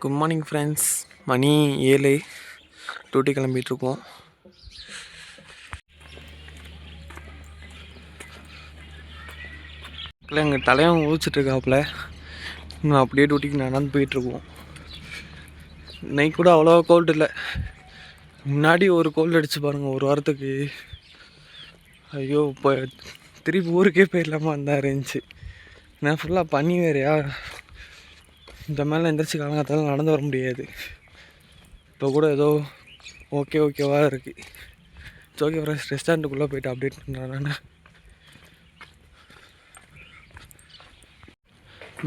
Good morning friends. மணி 7, duty கிளம்பிகிட்ருக்கோம். இல்லை எங்கள் தலைவன் ஊழிச்சிட்ருக்காப்புல, நான் அப்படியே டியூட்டிக்கு நடந்து போயிட்டுருக்கோம். இன்னைக்கு கூட அவ்வளோவா கோல்டு இல்லை. முன்னாடி ஒரு கோல்டு அடிச்சு பாருங்கள் ஒரு வாரத்துக்கு. ஐயோ, இப்போ திருப்பி ஊருக்கே போயிடலாமா இருந்தால் இருந்துச்சு. நான் ஃபுல்லாக பனி வேறையா, இந்த மேலே எந்திரிச்சு காலங்காத்தால நடந்து வர முடியாது. இப்போ கூட ஏதோ ஓகேவா இருக்குது. ஓகே ஃப்ரெண்ட்ஸ், ரெஸ்டாரண்ட்டுக்குள்ளே போய்ட்டு அப்டேட் பண்ணுறேன் நான்.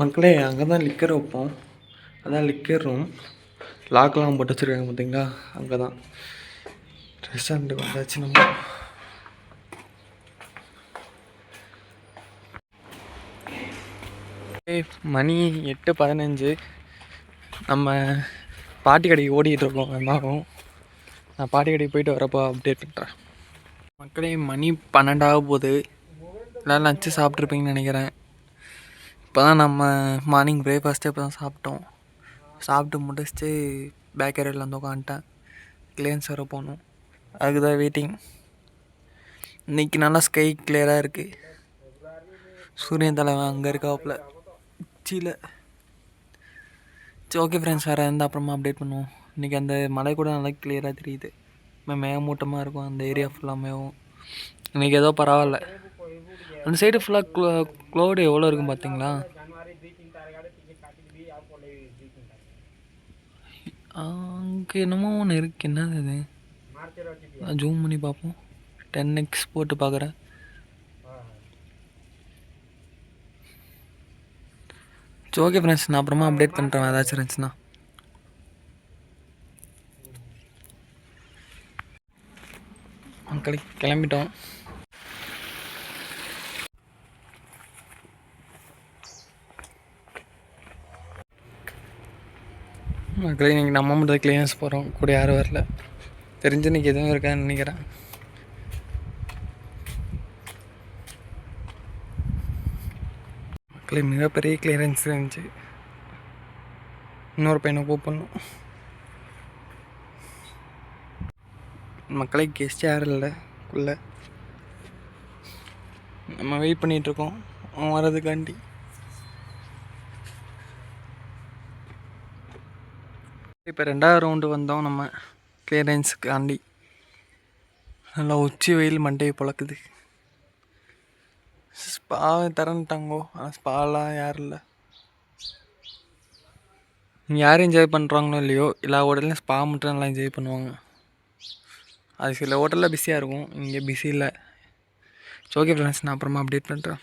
மக்களே, அங்கே தான் லிக்கர் வைப்போம். அதான் லிக்கர் ரூம். லாக்கெலாம் போட்டு வச்சுருக்காங்க பார்த்தீங்களா, அங்கே தான். ரெஸ்டாரண்ட்டுக்கு வந்தாச்சு நம்ம. மணி 8:15. நம்ம பாட்டி கடைக்கு ஓடிக்கிட்டுருக்கோம். வெங்காயம் நான் பாட்டி கடைக்கு போயிட்டு வரப்போ அப்டேட் பண்ணுறேன். மக்களே, மணி 12 போகுது. எல்லாம் லஞ்சு சாப்பிட்ருப்பீங்கன்னு நினைக்கிறேன். இப்போ தான் நம்ம மார்னிங் பிரேக்ஃபாஸ்ட்டே இப்போ தான் சாப்பிட்டோம். சாப்பிட்டு முடிச்சுட்டு பேக்கரியில் வந்து உட்காந்துட்டேன். கிளியன்ஸ் வர போகணும், அதுக்கு தான் வெயிட்டிங். இன்றைக்கி நல்லா ஸ்கை கிளியராக இருக்குது. சூரியன் தலைவன் அங்கே இருக்காப்புல உச்சியில். சரி, ஓகே ஃப்ரெண்ட்ஸ், வேறு எந்த அப்புறமா அப்டேட் பண்ணுவோம். இன்றைக்கி அந்த மலை கூட நல்லா கிளியராக தெரியுது. மேகமூட்டமாக இருக்கும் அந்த ஏரியா ஃபுல்லாமேவும். இன்றைக்கி ஏதோ பரவாயில்ல. அந்த சைடு ஃபுல்லாக க்ளௌடு எவ்வளோ இருக்கும் பார்த்தீங்களா? அங்கே என்னமோ ஒன்று இருக்குது. என்னது அது? நான் ஜூம் பண்ணி பார்ப்போம். 10x போட்டு பார்க்குறேன். சரி, ஓகே ஃப்ரெண்ட்ஸ், நான் அப்புறமா அப்டேட் பண்ணுறேன் ஏதாச்சும் இருந்துச்சுன்னா. மக்களுக்கு கிளம்பிட்டோம். மக்களே, இன்றைக்கி நம்ம மட்டும் கிளியன்ஸ் போகிறோம், கூட யாரும் வரல. தெரிஞ்சு இன்றைக்கி எதுவும் இருக்கான்னு நினைக்கிறேன். மக்களே, மிகப்பெரிய கிளியரன்ஸ் இருந்துச்சு. இன்னொரு பையனை கூப்பிடணும். மக்களை கெஸ்ட் யாரும் இல்லை குள்ளே. நம்ம வெயிட் பண்ணிகிட்ருக்கோம் அவன் வர்றதுக்காண்டி. இப்போ 2வது ரவுண்டு வந்தோம் நம்ம கிளியரன்ஸுக்காண்டி. நல்லா உச்சி வெயில் மண்டையை பழக்குது. ஸ்பா தரன்ட்டாங்கோ, ஆனால் ஸ்பாலாம் யாரும் இல்லை. யாரும் என்ஜாய் பண்ணுறாங்களோ இல்லையோ, எல்லா ஹோட்டல்லையும் ஸ்பா மட்டும் நல்லா என்ஜாய் பண்ணுவாங்க. அது சில ஹோட்டலில் பிஸியாக இருக்கும், இங்கே பிஸி இல்லை. ஓகே ஃப்ரெண்ட்ஸ், நான் அப்புறமா அப்டேட் பண்ணுறேன்.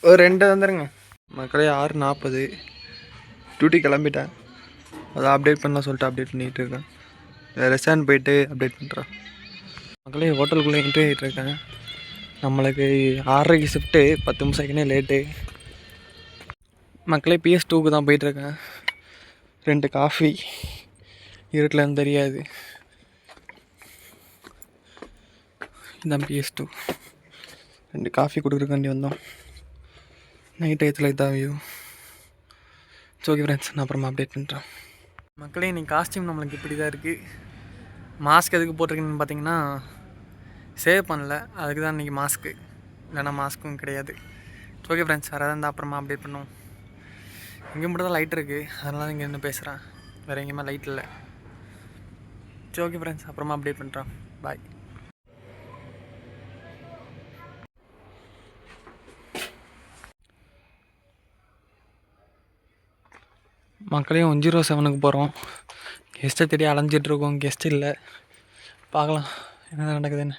ஒரு 2 வந்துடுங்க மக்களே. 6:40 டியூட்டி கிளம்பிட்டேன். அதை அப்டேட் பண்ணலாம் சொல்லிட்டு அப்டேட் பண்ணிகிட்டு இருக்கேன். ரெஸ்டாரண்ட் போயிட்டு அப்டேட் பண்ணுறேன். மக்களே, ஹோட்டலுக்குள்ளே என்ட்ரி ஆகிட்டு இருக்கேன். நம்மளுக்கு 6:30 ஷிஃப்ட்டு, 10 நிமிஷம் லேட்டு. மக்களே, PS2க்கு தான் போயிட்டுருக்கேன். 2 காஃபி, இருட்டில் இருந்து தெரியாது. இதுதான் PS2. 2 காஃபி கொடுக்குறக்காண்டி வந்தோம். நைட் டயத்தில் இதான் வியூ. ஓகே ஃப்ரெண்ட்ஸ், நான் அப்புறமா அப்டேட் பண்ணுறேன். மக்களே, இன்றைக்கி காஸ்டியூம் நம்மளுக்கு இப்படி தான் இருக்குது. மாஸ்க் எதுக்கு போட்டிருக்கீங்கன்னு பார்த்தீங்கன்னா, சேவ் பண்ணல, அதுக்கு தான் இன்றைக்கி மாஸ்க்கு. இல்லைனா மாஸ்க்கும் கிடையாது. ஓகே ஃப்ரெண்ட்ஸ், வேறு எதாவது அப்புறமா அப்டேட் பண்ணுவோம். இங்கே மட்டும் தான் லைட் இருக்குது, அதனால இங்கே இன்னும் பேசுகிறேன். வேறு எங்கேயுமே லைட் இல்லை. சரி, ஓகே ஃப்ரெண்ட்ஸ், அப்புறமா அப்டேட் பண்ணுறேன். பாய். மக்களையும் 107க்கு போகிறோம். கெஸ்ட்டை தேடி அலைஞ்சிட்ருக்கோம், கெஸ்ட் இல்லை. பார்க்கலாம் என்ன நடக்குதுன்னு.